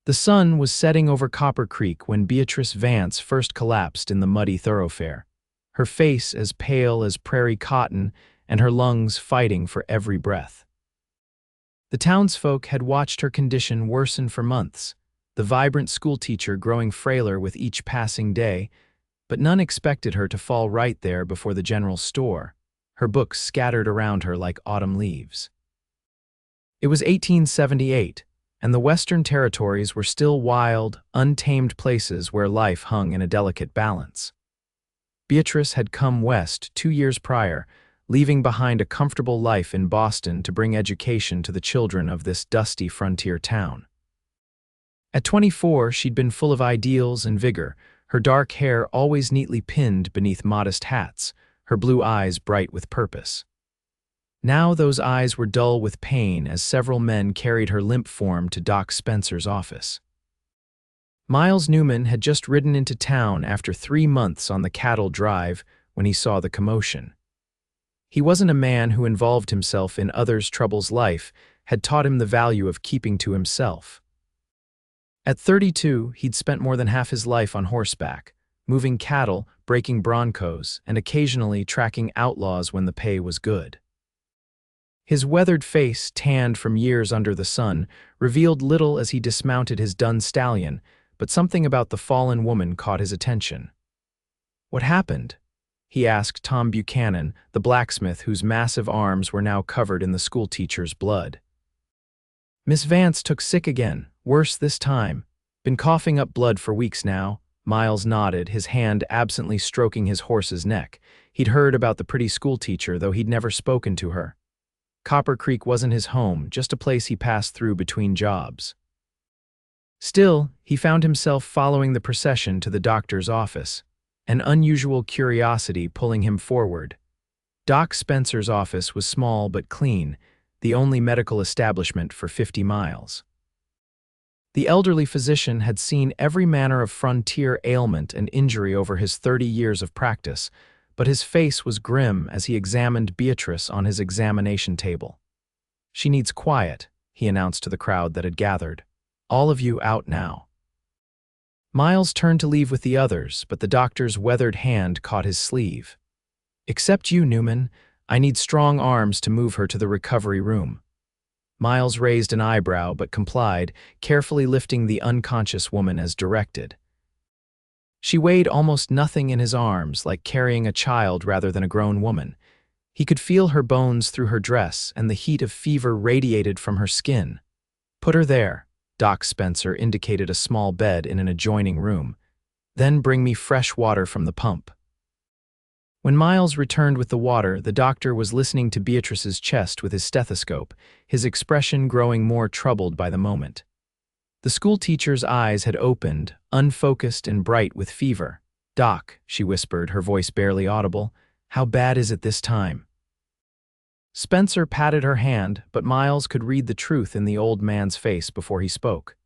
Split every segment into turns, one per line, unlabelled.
The sun was setting over Copper Creek when Beatrice Vance first collapsed in the muddy thoroughfare, her face as pale as prairie cotton and her lungs fighting for every breath. The townsfolk had watched her condition worsen for months, the vibrant schoolteacher growing frailer with each passing day, but none expected her to fall right there before the general store, her books scattered around her like autumn leaves. It was 1878, and the Western Territories were still wild, untamed places where life hung in a delicate balance. Beatrice had come west 2 years prior, leaving behind a comfortable life in Boston to bring education to the children of this dusty frontier town. At 24, she'd been full of ideals and vigor, her dark hair always neatly pinned beneath modest hats, her blue eyes bright with purpose. Now those eyes were dull with pain as several men carried her limp form to Doc Spencer's office. Miles Newman had just ridden into town after 3 months on the cattle drive when he saw the commotion. He wasn't a man who involved himself in others' troubles. Life had taught him the value of keeping to himself. At 32, he'd spent more than half his life on horseback, moving cattle, breaking broncos, and occasionally tracking outlaws when the pay was good. His weathered face, tanned from years under the sun, revealed little as he dismounted his dun stallion, but something about the fallen woman caught his attention. "What happened?" he asked Tom Buchanan, the blacksmith whose massive arms were now covered in the schoolteacher's blood. "Miss Vance took sick again, worse this time. Been coughing up blood for weeks now." Miles nodded, his hand absently stroking his horse's neck. He'd heard about the pretty schoolteacher, though he'd never spoken to her. Copper Creek wasn't his home, just a place he passed through between jobs. Still, he found himself following the procession to the doctor's office, an unusual curiosity pulling him forward. Doc Spencer's office was small but clean, the only medical establishment for 50 miles. The elderly physician had seen every manner of frontier ailment and injury over his 30 years of practice, but his face was grim as he examined Beatrice on his examination table. "She needs quiet," he announced to the crowd that had gathered. "All of you out now." Miles turned to leave with the others, but the doctor's weathered hand caught his sleeve. "Except you, Newman. I need strong arms to move her to the recovery room." Miles raised an eyebrow but complied, carefully lifting the unconscious woman as directed. She weighed almost nothing in his arms, like carrying a child rather than a grown woman. He could feel her bones through her dress, and the heat of fever radiated from her skin. "Put her there." Doc Spencer indicated a small bed in an adjoining room. "Then bring me fresh water from the pump." When Miles returned with the water, the doctor was listening to Beatrice's chest with his stethoscope, his expression growing more troubled by the moment. The schoolteacher's eyes had opened, unfocused and bright with fever. "Doc," she whispered, her voice barely audible, "how bad is it this time?" Spencer patted her hand, but Miles could read the truth in the old man's face before he spoke.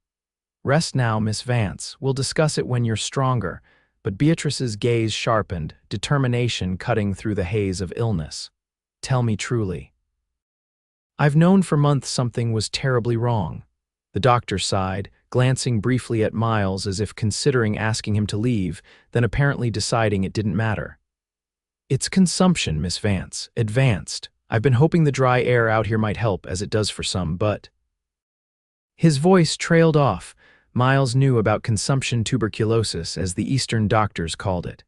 "Rest now, Miss Vance. We'll discuss it when you're stronger." But Beatrice's gaze sharpened, determination cutting through the haze of illness. "Tell me truly." "I've known for months something was terribly wrong." The doctor sighed, glancing briefly at Miles as if considering asking him to leave, then apparently deciding it didn't matter. "It's consumption, Miss Vance. Advanced. I've been hoping the dry air out here might help, as it does for some, but—" His voice trailed off. Miles knew about consumption tuberculosis, as the Eastern doctors called it.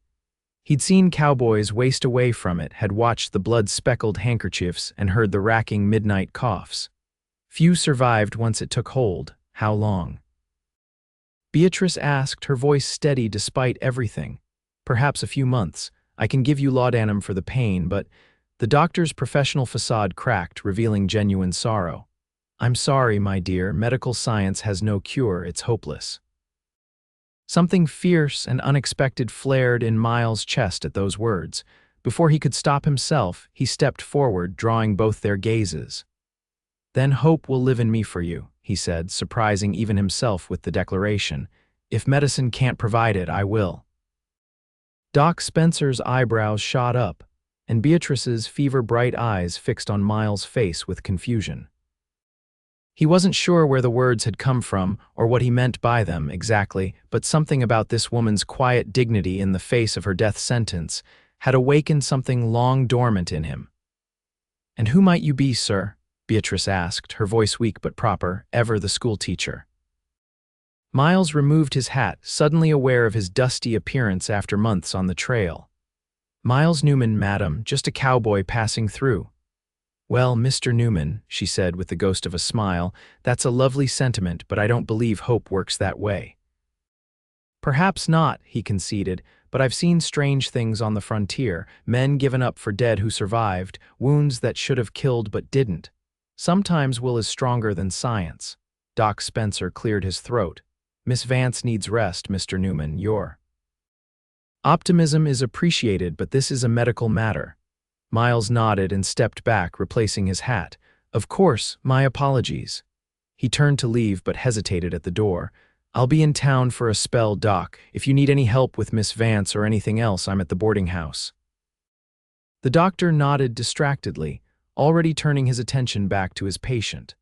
He'd seen cowboys waste away from it, had watched the blood-speckled handkerchiefs, and heard the racking midnight coughs. Few survived once it took hold. How long? Beatrice asked, her voice steady despite everything. "Perhaps a few months. I can give you laudanum for the pain, but—" The doctor's professional facade cracked, revealing genuine sorrow. "I'm sorry, my dear. Medical science has no cure. It's hopeless." Something fierce and unexpected flared in Miles' chest at those words. Before he could stop himself, he stepped forward, drawing both their gazes. "Then hope will live in me for you," he said, surprising even himself with the declaration. "If medicine can't provide it, I will." Doc Spencer's eyebrows shot up, and Beatrice's fever-bright eyes fixed on Miles' face with confusion. He wasn't sure where the words had come from or what he meant by them exactly, but something about this woman's quiet dignity in the face of her death sentence had awakened something long dormant in him. "And who might you be, sir?" Beatrice asked, her voice weak but proper, ever the schoolteacher. Miles removed his hat, suddenly aware of his dusty appearance after months on the trail. "Miles Newman, madam, just a cowboy passing through." "Well, Mr. Newman," she said with the ghost of a smile, "that's a lovely sentiment, but I don't believe hope works that way." "Perhaps not," he conceded, "but I've seen strange things on the frontier, men given up for dead who survived, wounds that should have killed but didn't. Sometimes will is stronger than science." Doc Spencer cleared his throat. "Miss Vance needs rest, Mr. Newman. Your optimism is appreciated, but this is a medical matter." Miles nodded and stepped back, replacing his hat. "Of course, my apologies." He turned to leave but hesitated at the door. "I'll be in town for a spell, Doc. If you need any help with Miss Vance or anything else, I'm at the boarding house." The doctor nodded distractedly, already turning his attention back to his patient.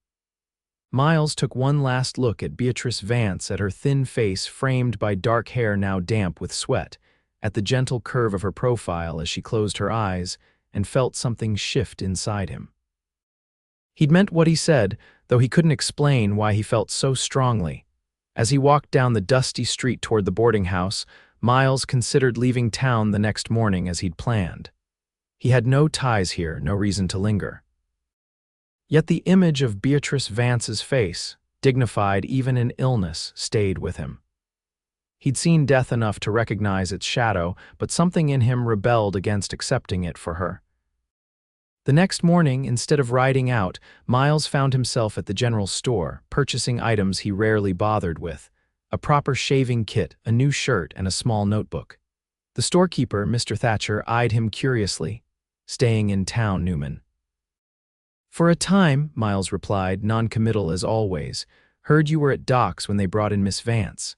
Miles took one last look at Beatrice Vance, at her thin face framed by dark hair now damp with sweat, at the gentle curve of her profile as she closed her eyes, and felt something shift inside him. He'd meant what he said, though he couldn't explain why he felt so strongly. As he walked down the dusty street toward the boarding house, Miles considered leaving town the next morning as he'd planned. He had no ties here, no reason to linger. Yet the image of Beatrice Vance's face, dignified even in illness, stayed with him. He'd seen death enough to recognize its shadow, but something in him rebelled against accepting it for her. The next morning, instead of riding out, Miles found himself at the general store, purchasing items he rarely bothered with: a proper shaving kit, a new shirt, and a small notebook. The storekeeper, Mr. Thatcher, eyed him curiously. "Staying in town, Newman?" "For a time," Miles replied, non-committal as always. "Heard you were at Doc's when they brought in Miss Vance."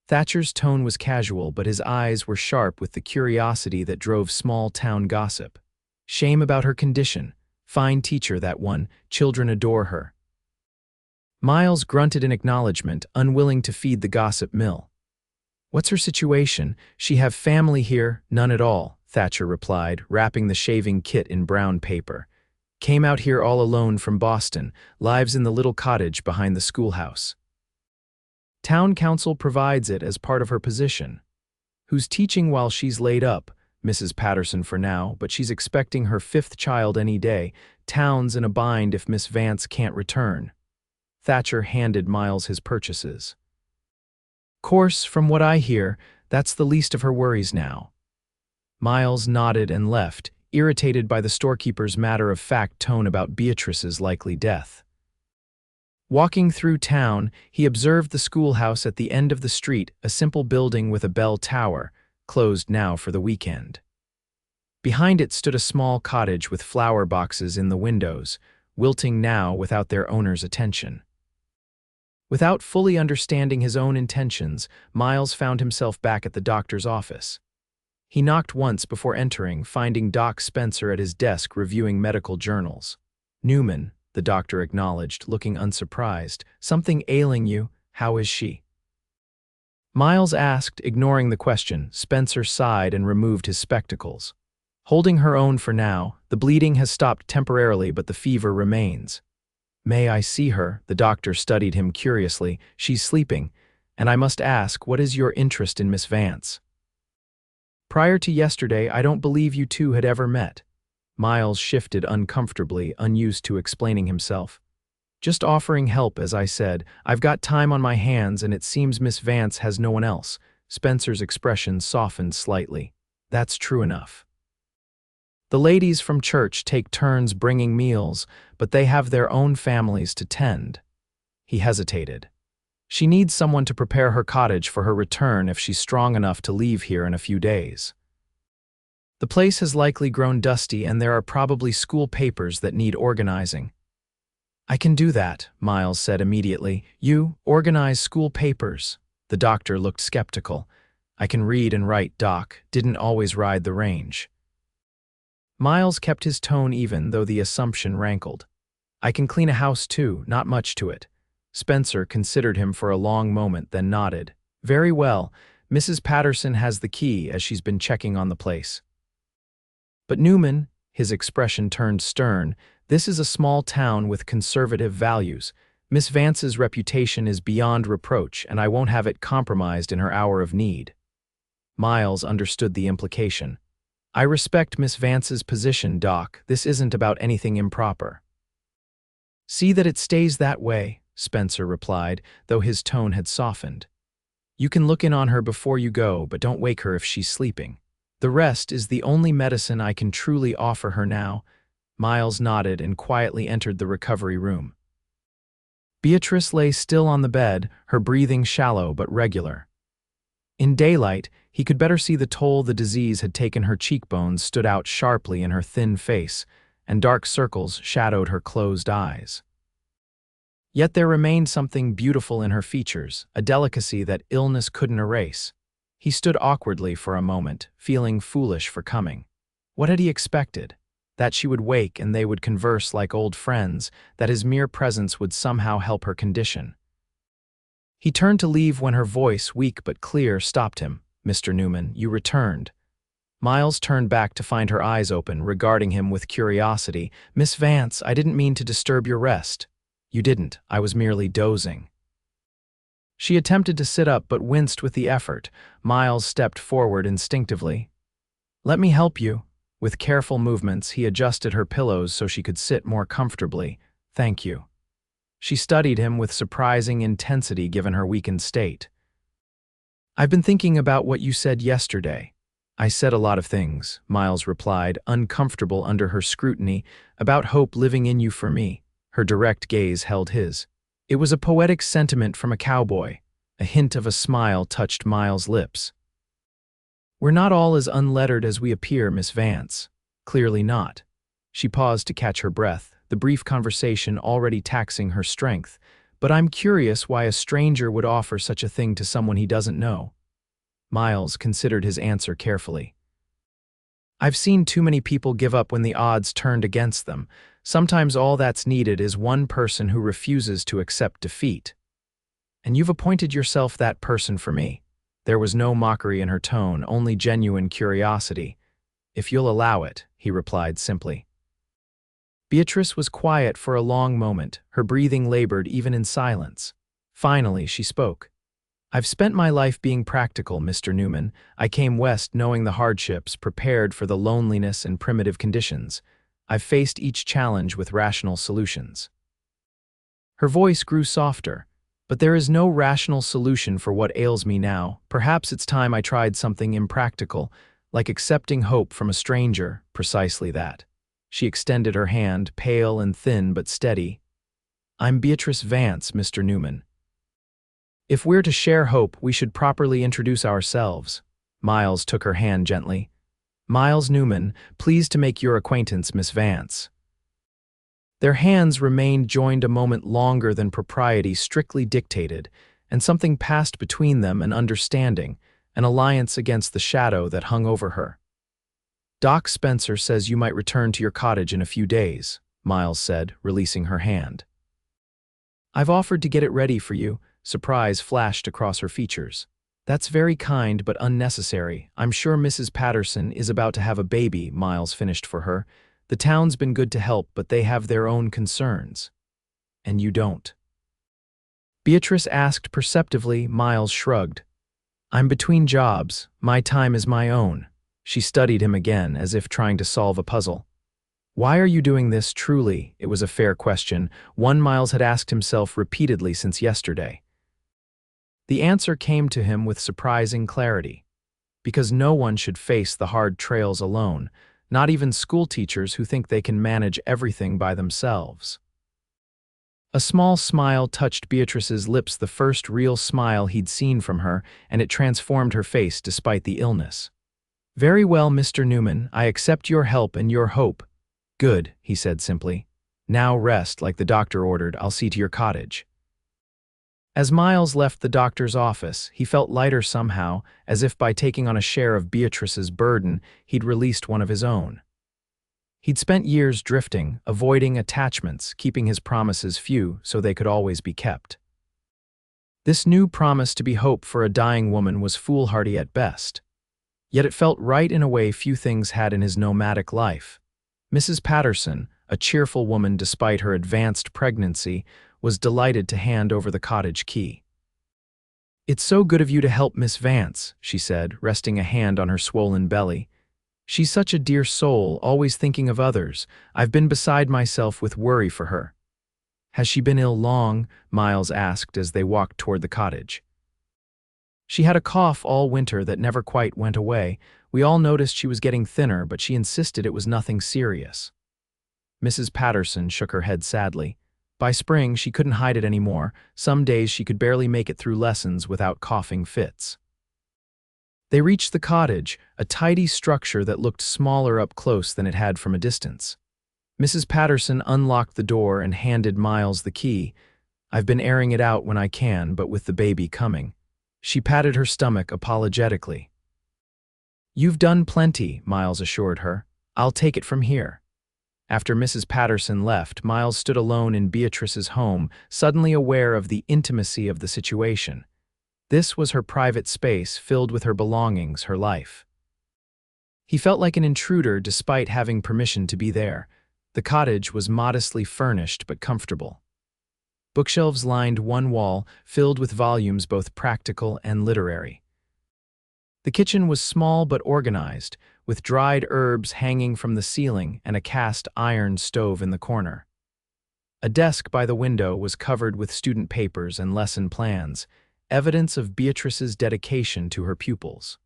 Thatcher's tone was casual, but his eyes were sharp with the curiosity that drove small-town gossip. "Shame about her condition. Fine teacher, that one. Children adore her." Miles grunted in acknowledgement, unwilling to feed the gossip mill. "What's her situation? She have family here?" "None at all," Thatcher replied, wrapping the shaving kit in brown paper. "Came out here all alone from Boston, lives in the little cottage behind the schoolhouse. Town council provides it as part of her position. Who's teaching while she's laid up? Mrs. Patterson for now, but she's expecting her 5th child any day. Town's in a bind if Miss Vance can't return." Thatcher handed Miles his purchases. "Course, from what I hear, that's the least of her worries now." Miles nodded and left, irritated by the storekeeper's matter-of-fact tone about Beatrice's likely death. Walking through town, he observed the schoolhouse at the end of the street, a simple building with a bell tower, closed now for the weekend. Behind it stood a small cottage with flower boxes in the windows, wilting now without their owner's attention. Without fully understanding his own intentions, Miles found himself back at the doctor's office. He knocked once before entering, finding Doc Spencer at his desk reviewing medical journals. "Newman," the doctor acknowledged, looking unsurprised. "Something ailing you? How is she?" Miles asked, ignoring the question. Spencer sighed and removed his spectacles. "Holding her own for now. The bleeding has stopped temporarily, but the fever remains." "May I see her?" The doctor studied him curiously. "She's sleeping. And I must ask, what is your interest in Miss Vance?" "Prior to yesterday, I don't believe you two had ever met." Miles shifted uncomfortably, unused to explaining himself. "Just offering help, as I said. I've got time on my hands, and it seems Miss Vance has no one else." Spencer's expression softened slightly. "That's true enough. The ladies from church take turns bringing meals, but they have their own families to tend." He hesitated. "She needs someone to prepare her cottage for her return if she's strong enough to leave here in a few days. The place has likely grown dusty, and there are probably school papers that need organizing." "I can do that," Miles said immediately. "You organize school papers?" The doctor looked skeptical. "I can read and write, Doc. Didn't always ride the range." Miles kept his tone even, though the assumption rankled. I can clean a house too, not much to it. Spencer considered him for a long moment, then nodded. Very well, Mrs. Patterson has the key as she's been checking on the place. But Newman, his expression turned stern, this is a small town with conservative values. Miss Vance's reputation is beyond reproach, and I won't have it compromised in her hour of need. Miles understood the implication. I respect Miss Vance's position, Doc. This isn't about anything improper. See that it stays that way, Spencer replied, though his tone had softened. You can look in on her before you go, but don't wake her if she's sleeping. The rest is the only medicine I can truly offer her now. Miles nodded and quietly entered the recovery room. Beatrice lay still on the bed, her breathing shallow but regular. In daylight, he could better see the toll the disease had taken. Her cheekbones stood out sharply in her thin face, and dark circles shadowed her closed eyes. Yet there remained something beautiful in her features, a delicacy that illness couldn't erase. He stood awkwardly for a moment, feeling foolish for coming. What had he expected? That she would wake and they would converse like old friends, that his mere presence would somehow help her condition. He turned to leave when her voice, weak but clear, stopped him. Mr. Newman, you returned. Miles turned back to find her eyes open, regarding him with curiosity. Miss Vance, I didn't mean to disturb your rest. You didn't, I was merely dozing. She attempted to sit up but winced with the effort. Miles stepped forward instinctively. Let me help you. With careful movements, he adjusted her pillows so she could sit more comfortably. Thank you. She studied him with surprising intensity given her weakened state. I've been thinking about what you said yesterday. I said a lot of things, Miles replied, uncomfortable under her scrutiny, about hope living in you for me. Her direct gaze held his. It was a poetic sentiment from a cowboy. A hint of a smile touched Miles' lips. We're not all as unlettered as we appear, Miss Vance. Clearly not. She paused to catch her breath, the brief conversation already taxing her strength. But I'm curious why a stranger would offer such a thing to someone he doesn't know. Miles considered his answer carefully. I've seen too many people give up when the odds turned against them. Sometimes all that's needed is one person who refuses to accept defeat. And you've appointed yourself that person for me. There was no mockery in her tone, only genuine curiosity. If you'll allow it, he replied simply. Beatrice was quiet for a long moment, her breathing labored even in silence. Finally, she spoke. I've spent my life being practical, Mr. Newman. I came west knowing the hardships, prepared for the loneliness and primitive conditions. I've faced each challenge with rational solutions. Her voice grew softer. But there is no rational solution for what ails me now. Perhaps it's time I tried something impractical, like accepting hope from a stranger, precisely that. She extended her hand, pale and thin but steady. I'm Beatrice Vance, Mr. Newman. If we're to share hope, we should properly introduce ourselves. Miles took her hand gently. Miles Newman, pleased to make your acquaintance, Miss Vance. Their hands remained joined a moment longer than propriety strictly dictated, and something passed between them, an understanding, an alliance against the shadow that hung over her. Doc Spencer says you might return to your cottage in a few days, Miles said, releasing her hand. I've offered to get it ready for you. Surprise flashed across her features. That's very kind but unnecessary. I'm sure Mrs. Patterson is about to have a baby, Miles finished for her. The town's been good to help, but they have their own concerns. And you don't. Beatrice asked perceptively. Miles shrugged. I'm between jobs. My time is my own. She studied him again, as if trying to solve a puzzle. Why are you doing this, truly? It was a fair question, one Miles had asked himself repeatedly since yesterday. The answer came to him with surprising clarity. Because no one should face the hard trails alone, not even schoolteachers who think they can manage everything by themselves. A small smile touched Beatrice's lips, the first real smile he'd seen from her, and it transformed her face despite the illness. Very well, Mr. Newman, I accept your help and your hope. Good, he said simply. Now rest like the doctor ordered. I'll see to your cottage. As Miles left the doctor's office, he felt lighter somehow, as if by taking on a share of Beatrice's burden, he'd released one of his own. He'd spent years drifting, avoiding attachments, keeping his promises few so they could always be kept. This new promise to be hope for a dying woman was foolhardy at best. Yet it felt right in a way few things had in his nomadic life. Mrs. Patterson, a cheerful woman despite her advanced pregnancy, was delighted to hand over the cottage key. "It's so good of you to help Miss Vance," she said, resting a hand on her swollen belly. "She's such a dear soul, always thinking of others. I've been beside myself with worry for her." "Has she been ill long?" Miles asked as they walked toward the cottage. "She had a cough all winter that never quite went away. We all noticed she was getting thinner, but she insisted it was nothing serious." Mrs. Patterson shook her head sadly. By spring, she couldn't hide it anymore. Some days she could barely make it through lessons without coughing fits. They reached the cottage, a tidy structure that looked smaller up close than it had from a distance. Mrs. Patterson unlocked the door and handed Miles the key. "I've been airing it out when I can, but with the baby coming." She patted her stomach apologetically. "You've done plenty," Miles assured her. "I'll take it from here." After Mrs. Patterson left, Miles stood alone in Beatrice's home, suddenly aware of the intimacy of the situation. This was her private space, filled with her belongings, her life. He felt like an intruder despite having permission to be there. The cottage was modestly furnished but comfortable. Bookshelves lined one wall, filled with volumes both practical and literary. The kitchen was small but organized, with dried herbs hanging from the ceiling and a cast iron stove in the corner. A desk by the window was covered with student papers and lesson plans, evidence of Beatrice's dedication to her pupils.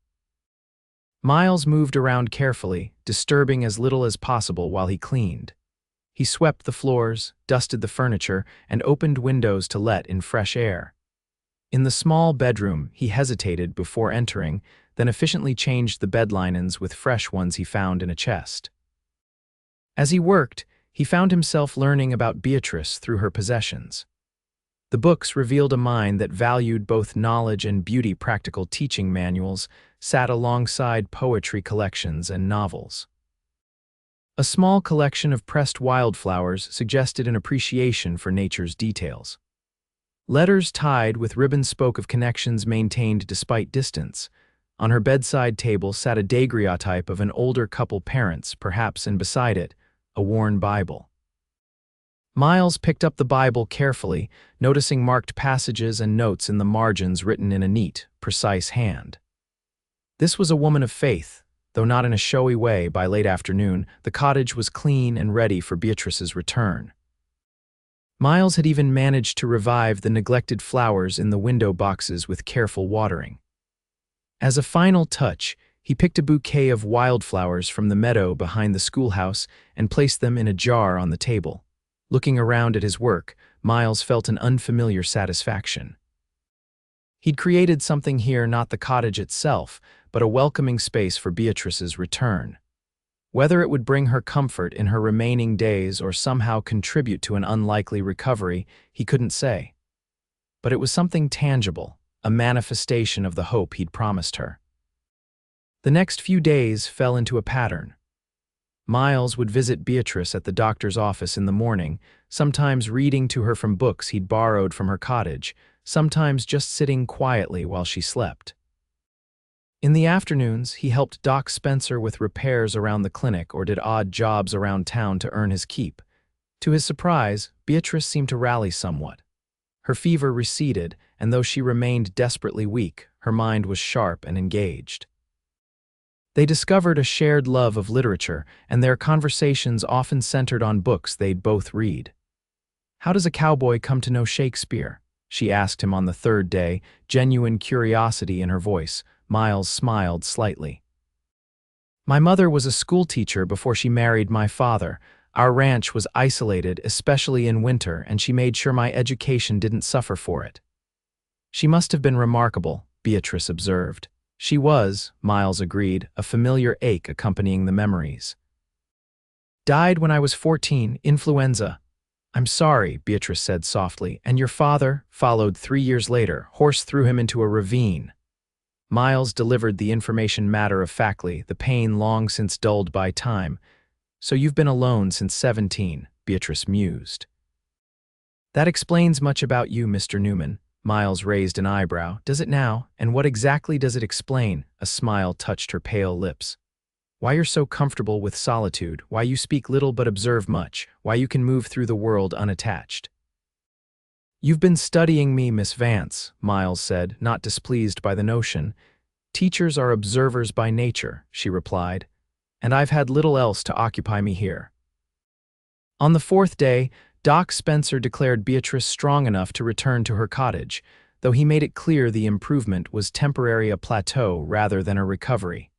Miles moved around carefully, disturbing as little as possible while he cleaned. He swept the floors, dusted the furniture, and opened windows to let in fresh air. In the small bedroom, he hesitated before entering, then efficiently changed the bed linens with fresh ones he found in a chest. As he worked, he found himself learning about Beatrice through her possessions. The books revealed a mind that valued both knowledge and beauty. Practical teaching manuals sat alongside poetry collections and novels. A small collection of pressed wildflowers suggested an appreciation for nature's details. Letters tied with ribbons spoke of connections maintained despite distance. On her bedside table sat a daguerreotype of an older couple parents, perhaps, and beside it, a worn Bible. Miles picked up the Bible carefully, noticing marked passages and notes in the margins written in a neat, precise hand. This was a woman of faith, though not in a showy way. By late afternoon, the cottage was clean and ready for Beatrice's return. Miles had even managed to revive the neglected flowers in the window boxes with careful watering. As a final touch, he picked a bouquet of wildflowers from the meadow behind the schoolhouse and placed them in a jar on the table. Looking around at his work, Miles felt an unfamiliar satisfaction. He'd created something here, not the cottage itself, but a welcoming space for Beatrice's return. Whether it would bring her comfort in her remaining days or somehow contribute to an unlikely recovery, he couldn't say. But it was something tangible, a manifestation of the hope he'd promised her. The next few days fell into a pattern. Miles would visit Beatrice at the doctor's office in the morning, sometimes reading to her from books he'd borrowed from her cottage, sometimes just sitting quietly while she slept. In the afternoons, he helped Doc Spencer with repairs around the clinic or did odd jobs around town to earn his keep. To his surprise, Beatrice seemed to rally somewhat. Her fever receded, and though she remained desperately weak, her mind was sharp and engaged. They discovered a shared love of literature, and their conversations often centered on books they'd both read. "How does a cowboy come to know Shakespeare?" she asked him on the third day, genuine curiosity in her voice. Miles smiled slightly. "My mother was a schoolteacher before she married my father. Our ranch was isolated, especially in winter, and she made sure my education didn't suffer for it." "She must have been remarkable," Beatrice observed. "She was," Miles agreed, a familiar ache accompanying the memories. "Died when I was 14, influenza." "I'm sorry," Beatrice said softly. "And your father?" Followed 3 years later. "Horse threw him into a ravine." Miles delivered the information matter-of-factly, the pain long since dulled by time. So you've been alone since 17, Beatrice mused. That explains much about you, Mr. Newman. Miles raised an eyebrow. Does it now? And what exactly does it explain? A smile touched her pale lips. Why you're so comfortable with solitude, why you speak little but observe much, why you can move through the world unattached. You've been studying me, Miss Vance, Miles said, not displeased by the notion. Teachers are observers by nature, she replied, and I've had little else to occupy me here. On the fourth day, Doc Spencer declared Beatrice strong enough to return to her cottage, though he made it clear the improvement was temporary, a plateau rather than a recovery.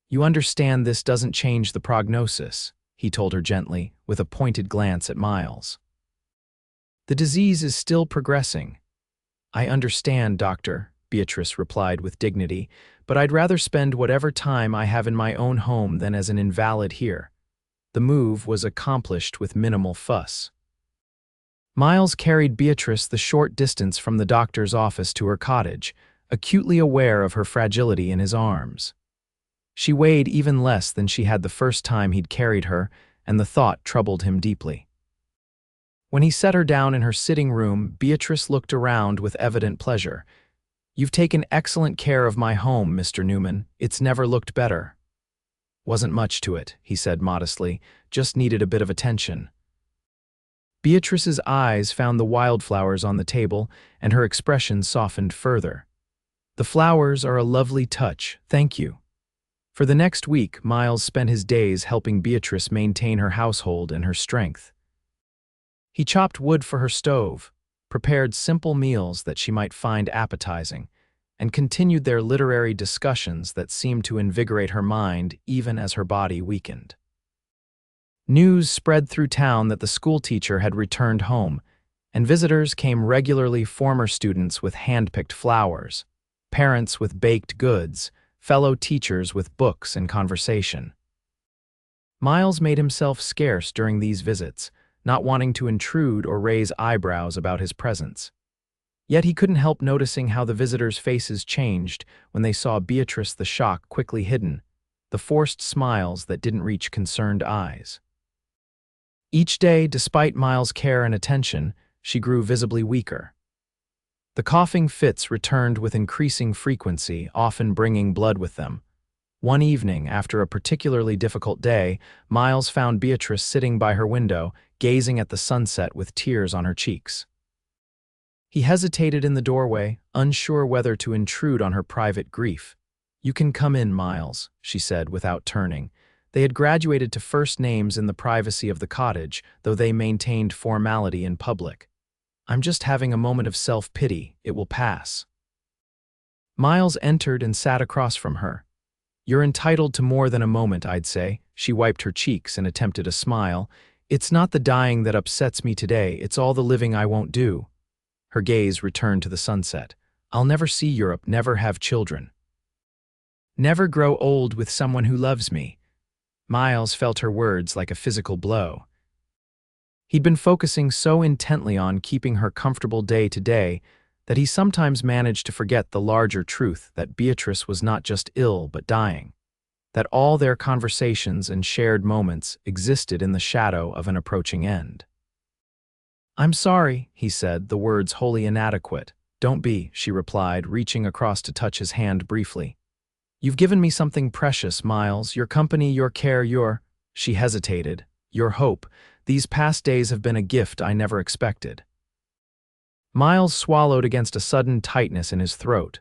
You understand this doesn't change the prognosis, he told her gently, with a pointed glance at Miles. The disease is still progressing. I understand, Doctor, Beatrice replied with dignity, but I'd rather spend whatever time I have in my own home than as an invalid here. The move was accomplished with minimal fuss. Miles carried Beatrice the short distance from the doctor's office to her cottage, acutely aware of her fragility in his arms. She weighed even less than she had the first time he'd carried her, and the thought troubled him deeply. When he set her down in her sitting room, Beatrice looked around with evident pleasure. You've taken excellent care of my home, Mr. Newman. It's never looked better. Wasn't much to it, he said modestly, just needed a bit of attention. Beatrice's eyes found the wildflowers on the table, and her expression softened further. The flowers are a lovely touch, thank you. For the next week, Miles spent his days helping Beatrice maintain her household and her strength. He chopped wood for her stove, prepared simple meals that she might find appetizing, and continued their literary discussions that seemed to invigorate her mind even as her body weakened. News spread through town that the schoolteacher had returned home, and visitors came regularly, former students with hand-picked flowers, parents with baked goods, fellow teachers with books and conversation. Miles made himself scarce during these visits, not wanting to intrude or raise eyebrows about his presence. Yet he couldn't help noticing how the visitors' faces changed when they saw Beatrice, the shock quickly hidden, the forced smiles that didn't reach concerned eyes. Each day, despite Miles' care and attention, she grew visibly weaker. The coughing fits returned with increasing frequency, often bringing blood with them. One evening, after a particularly difficult day, Miles found Beatrice sitting by her window, gazing at the sunset with tears on her cheeks. He hesitated in the doorway, unsure whether to intrude on her private grief. You can come in, Miles, she said without turning. They had graduated to first names in the privacy of the cottage, though they maintained formality in public. I'm just having a moment of self-pity. It will pass. Miles entered and sat across from her. You're entitled to more than a moment, I'd say. She wiped her cheeks and attempted a smile. It's not the dying that upsets me today, it's all the living I won't do. Her gaze returned to the sunset. I'll never see Europe, never have children. Never grow old with someone who loves me. Miles felt her words like a physical blow. He'd been focusing so intently on keeping her comfortable day to day that he sometimes managed to forget the larger truth that Beatrice was not just ill but dying, that all their conversations and shared moments existed in the shadow of an approaching end. I'm sorry, he said, the words wholly inadequate. Don't be, she replied, reaching across to touch his hand briefly. You've given me something precious, Miles, your company, your care, She hesitated. Your hope. These past days have been a gift I never expected. Miles swallowed against a sudden tightness in his throat.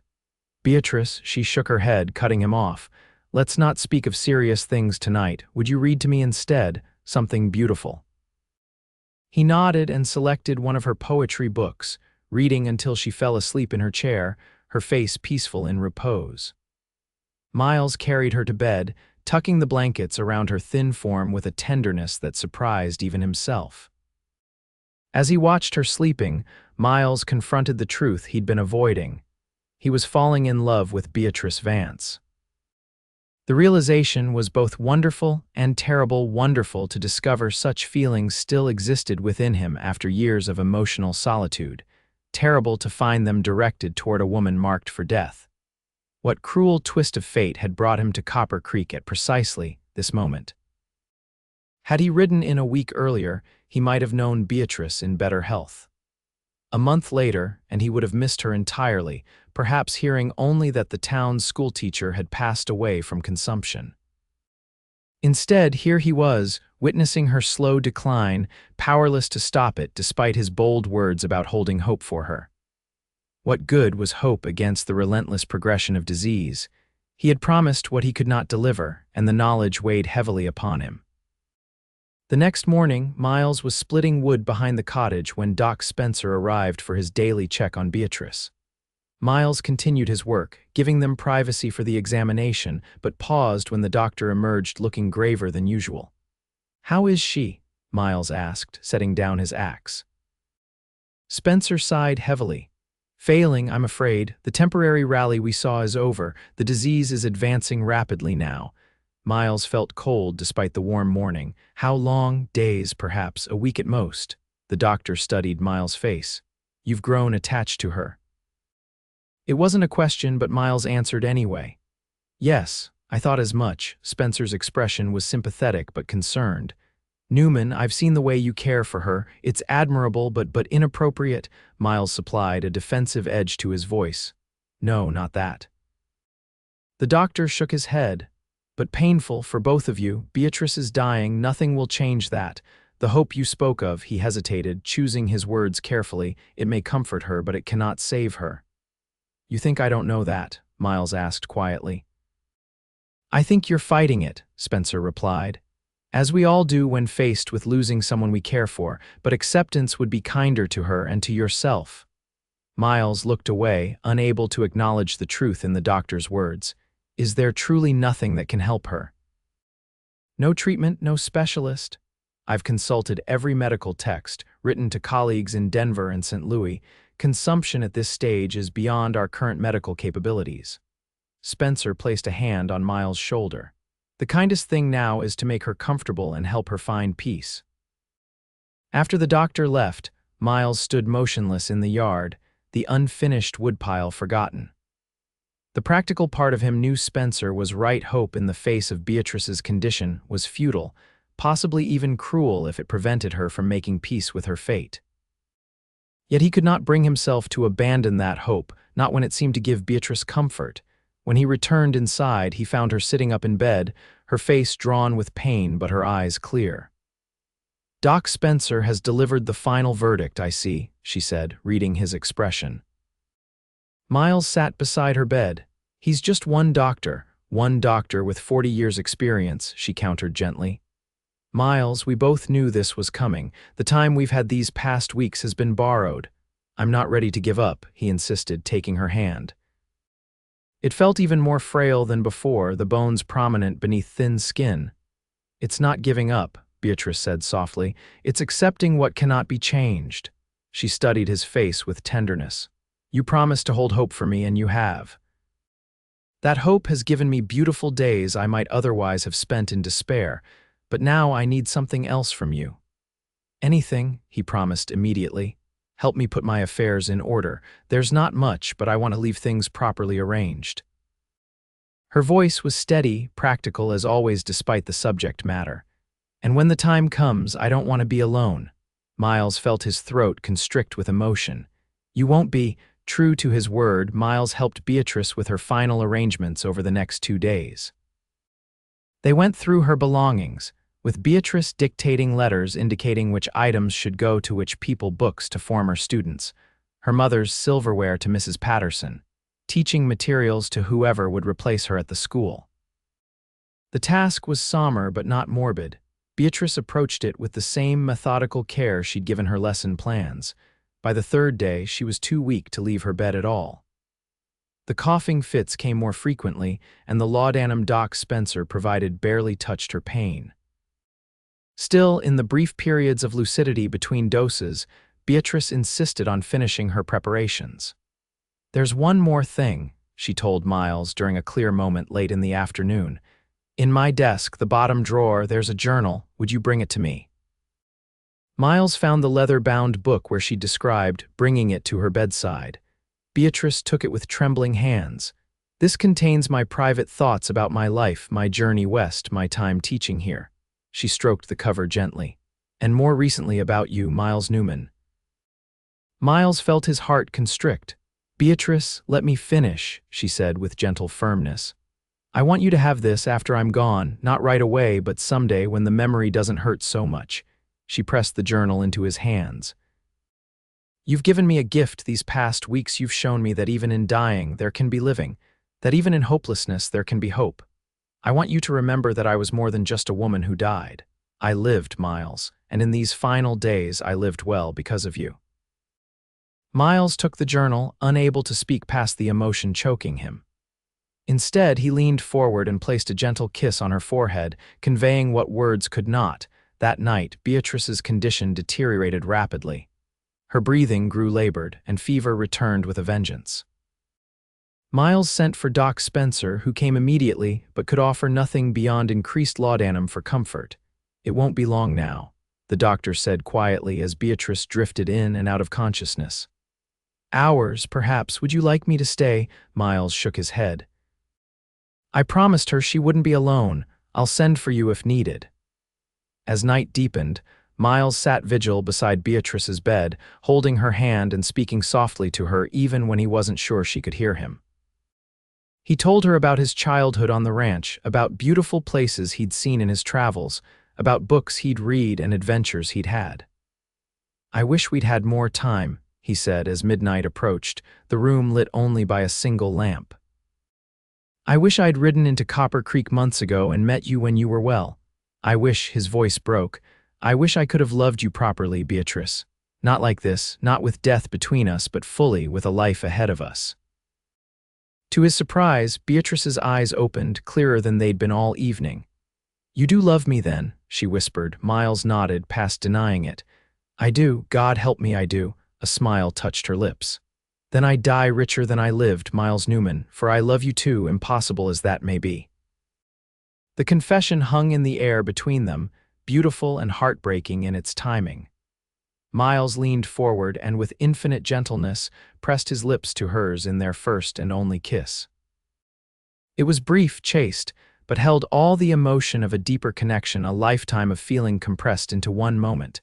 Beatrice, she shook her head, cutting him off. Let's not speak of serious things tonight. Would you read to me instead? Something beautiful. He nodded and selected one of her poetry books, reading until she fell asleep in her chair, her face peaceful in repose. Miles carried her to bed, tucking the blankets around her thin form with a tenderness that surprised even himself. As he watched her sleeping, Miles confronted the truth he'd been avoiding. He was falling in love with Beatrice Vance. The realization was both wonderful and terrible. Wonderful to discover such feelings still existed within him after years of emotional solitude. Terrible to find them directed toward a woman marked for death. What cruel twist of fate had brought him to Copper Creek at precisely this moment? Had he ridden in a week earlier, he might have known Beatrice in better health. A month later, and he would have missed her entirely, perhaps hearing only that the town's schoolteacher had passed away from consumption. Instead, here he was, witnessing her slow decline, powerless to stop it despite his bold words about holding hope for her. What good was hope against the relentless progression of disease? He had promised what he could not deliver, and the knowledge weighed heavily upon him. The next morning, Miles was splitting wood behind the cottage when Doc Spencer arrived for his daily check on Beatrice. Miles continued his work, giving them privacy for the examination, but paused when the doctor emerged looking graver than usual. "How is she?" Miles asked, setting down his axe. Spencer sighed heavily. "Failing, I'm afraid. The temporary rally we saw is over. The disease is advancing rapidly now." Miles felt cold despite the warm morning. "How long? Days, perhaps, a week at most." The doctor studied Miles' face. "You've grown attached to her." It wasn't a question, but Miles answered anyway. "Yes, I thought as much." Spencer's expression was sympathetic but concerned. "Newman, I've seen the way you care for her. It's admirable but inappropriate." Miles supplied a defensive edge to his voice. "No, not that." The doctor shook his head. "But painful for both of you. Beatrice is dying. Nothing will change that. The hope you spoke of," he hesitated, choosing his words carefully. "It may comfort her, but it cannot save her." "You think I don't know that?" Miles asked quietly. "I think you're fighting it," Spencer replied. "As we all do when faced with losing someone we care for, but acceptance would be kinder to her and to yourself." Miles looked away, unable to acknowledge the truth in the doctor's words. Is there truly nothing that can help her? "No treatment, no specialist." "I've consulted every medical text, written to colleagues in Denver and St. Louis. Consumption at this stage is beyond our current medical capabilities." Spencer placed a hand on Miles' shoulder. "The kindest thing now is to make her comfortable and help her find peace." After the doctor left, Miles stood motionless in the yard, the unfinished woodpile forgotten. The practical part of him knew Spencer was right. Hope in the face of Beatrice's condition was futile, possibly even cruel if it prevented her from making peace with her fate. Yet he could not bring himself to abandon that hope, not when it seemed to give Beatrice comfort. When he returned inside, he found her sitting up in bed, her face drawn with pain but her eyes clear. "Doc Spencer has delivered the final verdict, I see," she said, reading his expression. Miles sat beside her bed. "He's just one doctor with 40 years' experience," she countered gently. "Miles, we both knew this was coming. The time we've had these past weeks has been borrowed." "I'm not ready to give up," he insisted, taking her hand. It felt even more frail than before, the bones prominent beneath thin skin. "It's not giving up," Beatrice said softly. "It's accepting what cannot be changed." She studied his face with tenderness. "You promised to hold hope for me, and you have. That hope has given me beautiful days I might otherwise have spent in despair, but now I need something else from you." "Anything," he promised immediately. "Help me put my affairs in order. There's not much, but I want to leave things properly arranged." Her voice was steady, practical as always despite the subject matter. "And when the time comes, I don't want to be alone." Miles felt his throat constrict with emotion. "You won't be." True to his word, Miles helped Beatrice with her final arrangements over the next 2 days. They went through her belongings, with Beatrice dictating letters indicating which items should go to which people, books to former students, her mother's silverware to Mrs. Patterson, teaching materials to whoever would replace her at the school. The task was somber but not morbid. Beatrice approached it with the same methodical care she'd given her lesson plans. By the 3rd day, she was too weak to leave her bed at all. The coughing fits came more frequently, and the laudanum Doc Spencer provided barely touched her pain. Still, in the brief periods of lucidity between doses, Beatrice insisted on finishing her preparations. "There's one more thing," she told Miles during a clear moment late in the afternoon. "In my desk, the bottom drawer, there's a journal. Would you bring it to me?" Miles found the leather-bound book where she described, bringing it to her bedside. Beatrice took it with trembling hands. "This contains my private thoughts about my life, my journey west, my time teaching here." She stroked the cover gently. And more recently about you, Miles Newman. Miles felt his heart constrict. Beatrice, let me finish, she said with gentle firmness. I want you to have this after I'm gone, not right away, but someday when the memory doesn't hurt so much. She pressed the journal into his hands. You've given me a gift these past weeks. You've shown me that even in dying there can be living, that even in hopelessness there can be hope. I want you to remember that I was more than just a woman who died. I lived, Miles, and in these final days I lived well because of you. Miles took the journal, unable to speak past the emotion choking him. Instead, he leaned forward and placed a gentle kiss on her forehead, conveying what words could not. That night, Beatrice's condition deteriorated rapidly. Her breathing grew labored, and fever returned with a vengeance. Miles sent for Doc Spencer, who came immediately but could offer nothing beyond increased laudanum for comfort. It won't be long now, the doctor said quietly as Beatrice drifted in and out of consciousness. Hours, perhaps. Would you like me to stay? Miles shook his head. I promised her she wouldn't be alone. I'll send for you if needed. As night deepened, Miles sat vigil beside Beatrice's bed, holding her hand and speaking softly to her even when he wasn't sure she could hear him. He told her about his childhood on the ranch, about beautiful places he'd seen in his travels, about books he'd read and adventures he'd had. I wish we'd had more time, he said as midnight approached, the room lit only by a single lamp. I wish I'd ridden into Copper Creek months ago and met you when you were well. I wish, his voice broke, I wish I could have loved you properly, Beatrice. Not like this, not with death between us, but fully with a life ahead of us. To his surprise, Beatrice's eyes opened, clearer than they'd been all evening. You do love me then, she whispered. Miles nodded, past denying it. I do, God help me, I do. A smile touched her lips. Then I die richer than I lived, Miles Newman, for I love you too, impossible as that may be. The confession hung in the air between them, beautiful and heartbreaking in its timing. Miles leaned forward and with infinite gentleness pressed his lips to hers in their first and only kiss. It was brief, chaste, but held all the emotion of a deeper connection, a lifetime of feeling compressed into one moment.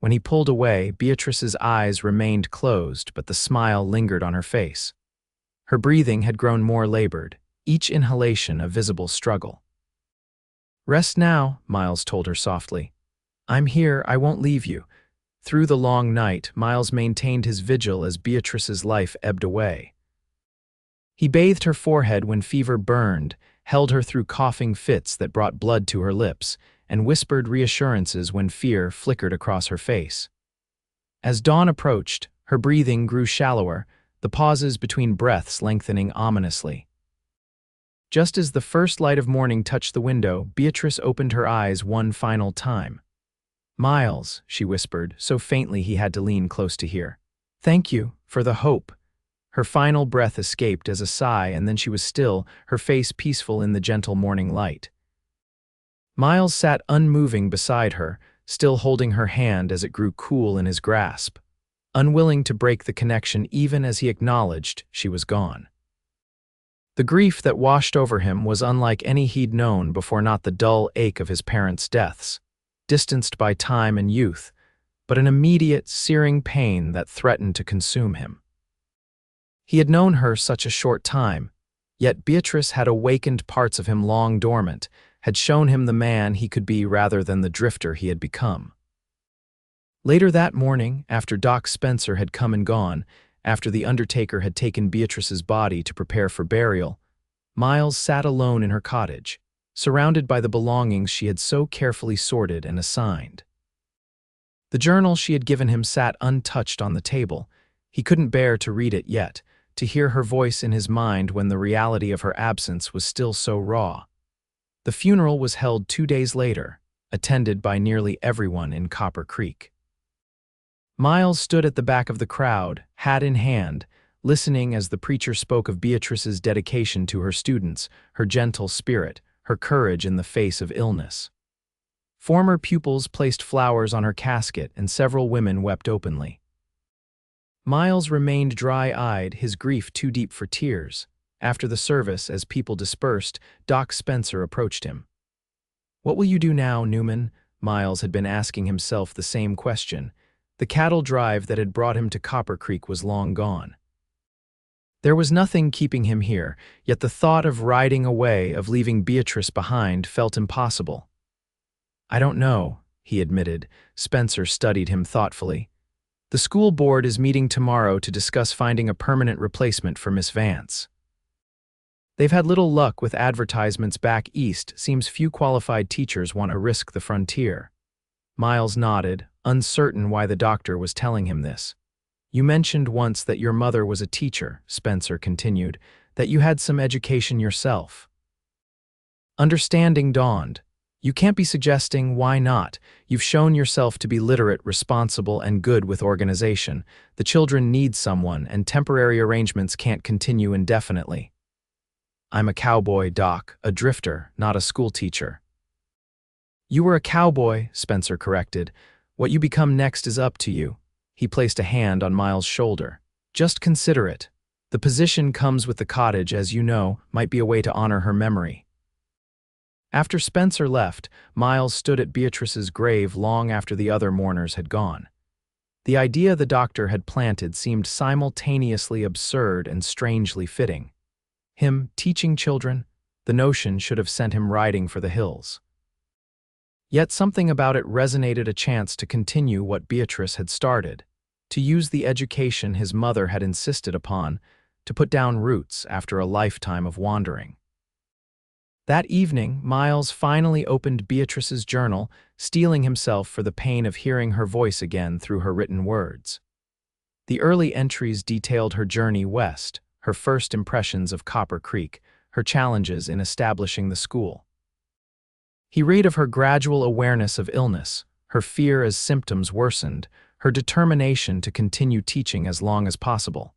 When he pulled away, Beatrice's eyes remained closed, but the smile lingered on her face. Her breathing had grown more labored, each inhalation a visible struggle. Rest now, Miles told her softly. I'm here, I won't leave you. Through the long night, Miles maintained his vigil as Beatrice's life ebbed away. He bathed her forehead when fever burned, held her through coughing fits that brought blood to her lips, and whispered reassurances when fear flickered across her face. As dawn approached, her breathing grew shallower, the pauses between breaths lengthening ominously. Just as the first light of morning touched the window, Beatrice opened her eyes one final time. Miles, she whispered, so faintly he had to lean close to hear. Thank you for the hope. Her final breath escaped as a sigh, and then she was still, her face peaceful in the gentle morning light. Miles sat unmoving beside her, still holding her hand as it grew cool in his grasp, unwilling to break the connection even as he acknowledged she was gone. The grief that washed over him was unlike any he'd known before, not the dull ache of his parents' deaths, distanced by time and youth, but an immediate, searing pain that threatened to consume him. He had known her such a short time, yet Beatrice had awakened parts of him long dormant, had shown him the man he could be rather than the drifter he had become. Later that morning, after Doc Spencer had come and gone, after the undertaker had taken Beatrice's body to prepare for burial, Miles sat alone in her cottage, surrounded by the belongings she had so carefully sorted and assigned. The journal she had given him sat untouched on the table. He couldn't bear to read it yet, to hear her voice in his mind when the reality of her absence was still so raw. The funeral was held 2 days later, attended by nearly everyone in Copper Creek. Miles stood at the back of the crowd, hat in hand, listening as the preacher spoke of Beatrice's dedication to her students, her gentle spirit, her courage in the face of illness. Former pupils placed flowers on her casket, and several women wept openly. Miles remained dry-eyed, his grief too deep for tears. After the service, as people dispersed, Doc Spencer approached him. "What will you do now, Newman?" Miles had been asking himself the same question. The cattle drive that had brought him to Copper Creek was long gone. There was nothing keeping him here, yet the thought of riding away, of leaving Beatrice behind, felt impossible. "I don't know," he admitted. Spencer studied him thoughtfully. "The school board is meeting tomorrow to discuss finding a permanent replacement for Miss Vance. They've had little luck with advertisements back east. Seems few qualified teachers want to risk the frontier." Miles nodded, uncertain why the doctor was telling him this. "You mentioned once that your mother was a teacher," Spencer continued, "that you had some education yourself." Understanding dawned. "You can't be suggesting why not. You've shown yourself to be literate, responsible, and good with organization. The children need someone, and temporary arrangements can't continue indefinitely." "I'm a cowboy, Doc, a drifter, not a schoolteacher." "You were a cowboy," Spencer corrected. "What you become next is up to you." He placed a hand on Miles' shoulder. "Just consider it. The position comes with the cottage, as you know, might be a way to honor her memory." After Spencer left, Miles stood at Beatrice's grave long after the other mourners had gone. The idea the doctor had planted seemed simultaneously absurd and strangely fitting. Him teaching children, the notion should have sent him riding for the hills. Yet something about it resonated, a chance to continue what Beatrice had started, to use the education his mother had insisted upon, to put down roots after a lifetime of wandering. That evening, Miles finally opened Beatrice's journal, steeling himself for the pain of hearing her voice again through her written words. The early entries detailed her journey west, her first impressions of Copper Creek, her challenges in establishing the school. He read of her gradual awareness of illness, her fear as symptoms worsened, her determination to continue teaching as long as possible.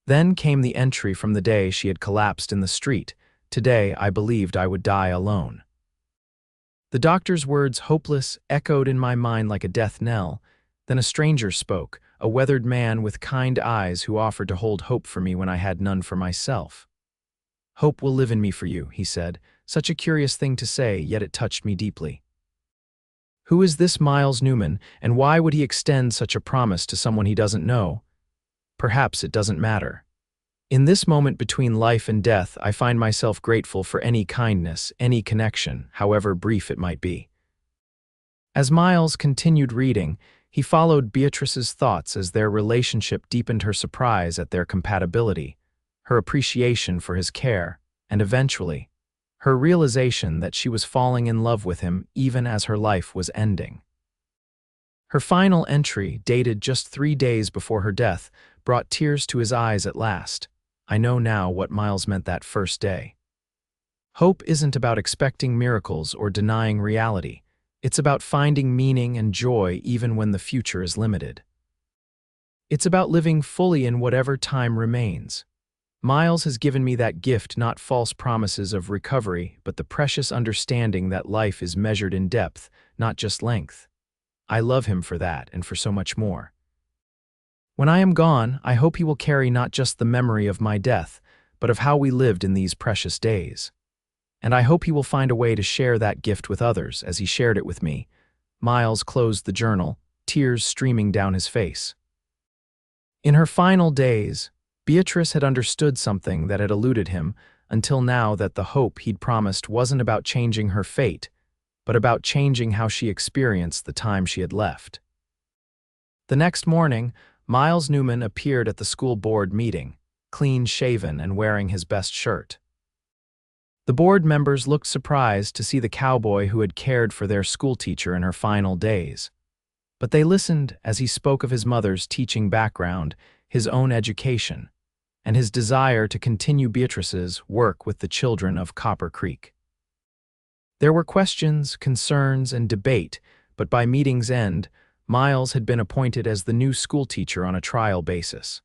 Then came the entry from the day she had collapsed in the street. "Today I believed I would die alone." The doctor's words, hopeless, echoed in my mind like a death knell. Then a stranger spoke, a weathered man with kind eyes who offered to hold hope for me when I had none for myself. "Hope will live in me for you," he said. Such a curious thing to say, yet it touched me deeply. Who is this Miles Newman, and why would he extend such a promise to someone he doesn't know? Perhaps it doesn't matter. In this moment between life and death, I find myself grateful for any kindness, any connection, however brief it might be. As Miles continued reading, he followed Beatrice's thoughts as their relationship deepened, her surprise at their compatibility, her appreciation for his care, and eventually, her realization that she was falling in love with him even as her life was ending. Her final entry, dated just 3 days before her death, brought tears to his eyes at last. I know now what Miles meant that first day. Hope isn't about expecting miracles or denying reality. It's about finding meaning and joy even when the future is limited. It's about living fully in whatever time remains. Miles has given me that gift, not false promises of recovery, but the precious understanding that life is measured in depth, not just length. I love him for that and for so much more. When I am gone, I hope he will carry not just the memory of my death, but of how we lived in these precious days. And I hope he will find a way to share that gift with others as he shared it with me. Miles closed the journal, tears streaming down his face. In her final days, Beatrice had understood something that had eluded him until now, that the hope he'd promised wasn't about changing her fate, but about changing how she experienced the time she had left. The next morning, Miles Newman appeared at the school board meeting, clean-shaven and wearing his best shirt. The board members looked surprised to see the cowboy who had cared for their schoolteacher in her final days. But they listened as he spoke of his mother's teaching background, his own education, and his desire to continue Beatrice's work with the children of Copper Creek. There were questions, concerns, and debate, but by meeting's end, Miles had been appointed as the new schoolteacher on a trial basis.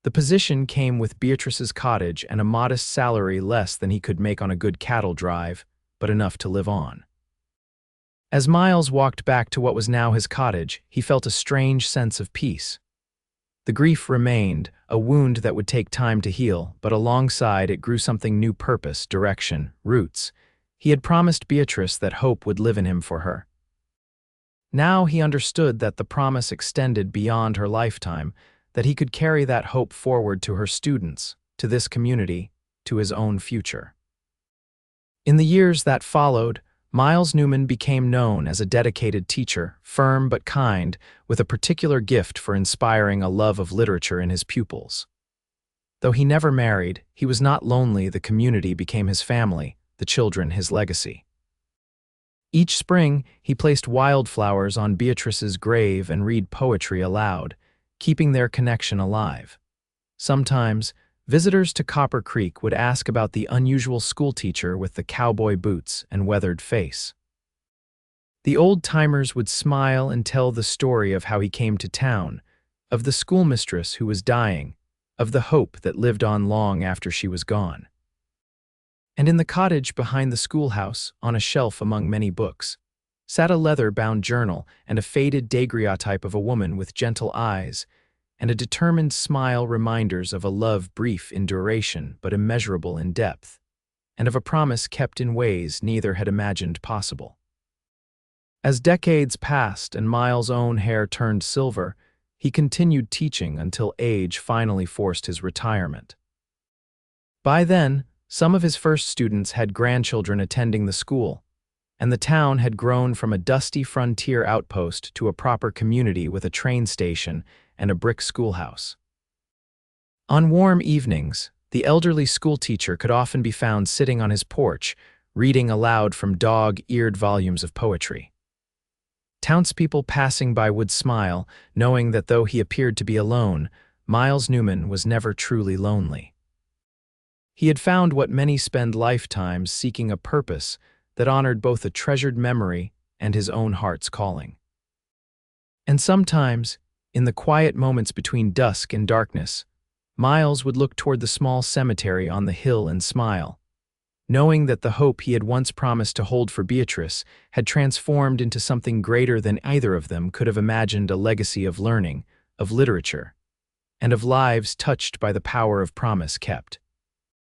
The position came with Beatrice's cottage and a modest salary, less than he could make on a good cattle drive, but enough to live on. As Miles walked back to what was now his cottage, he felt a strange sense of peace. The grief remained, a wound that would take time to heal, but alongside it grew something new: purpose, direction, roots. He had promised Beatrice that hope would live in him for her. Now he understood that the promise extended beyond her lifetime, that he could carry that hope forward to her students, to this community, to his own future. In the years that followed, Miles Newman became known as a dedicated teacher, firm but kind, with a particular gift for inspiring a love of literature in his pupils. Though he never married, he was not lonely. The community became his family, the children his legacy. Each spring, he placed wildflowers on Beatrice's grave and read poetry aloud, keeping their connection alive. Sometimes, visitors to Copper Creek would ask about the unusual schoolteacher with the cowboy boots and weathered face. The old-timers would smile and tell the story of how he came to town, of the schoolmistress who was dying, of the hope that lived on long after she was gone. And in the cottage behind the schoolhouse, on a shelf among many books, sat a leather-bound journal and a faded daguerreotype of a woman with gentle eyes and a determined smile, reminders of a love brief in duration but immeasurable in depth, and of a promise kept in ways neither had imagined possible. As decades passed and Miles' own hair turned silver, he continued teaching until age finally forced his retirement. By then, some of his first students had grandchildren attending the school, and the town had grown from a dusty frontier outpost to a proper community with a train station and a brick schoolhouse. On warm evenings, the elderly schoolteacher could often be found sitting on his porch, reading aloud from dog-eared volumes of poetry. Townspeople passing by would smile, knowing that though he appeared to be alone, Miles Newman was never truly lonely. He had found what many spend lifetimes seeking, a purpose that honored both a treasured memory and his own heart's calling. And sometimes, in the quiet moments between dusk and darkness, Miles would look toward the small cemetery on the hill and smile, knowing that the hope he had once promised to hold for Beatrice had transformed into something greater than either of them could have imagined, a legacy of learning, of literature, and of lives touched by the power of promise kept.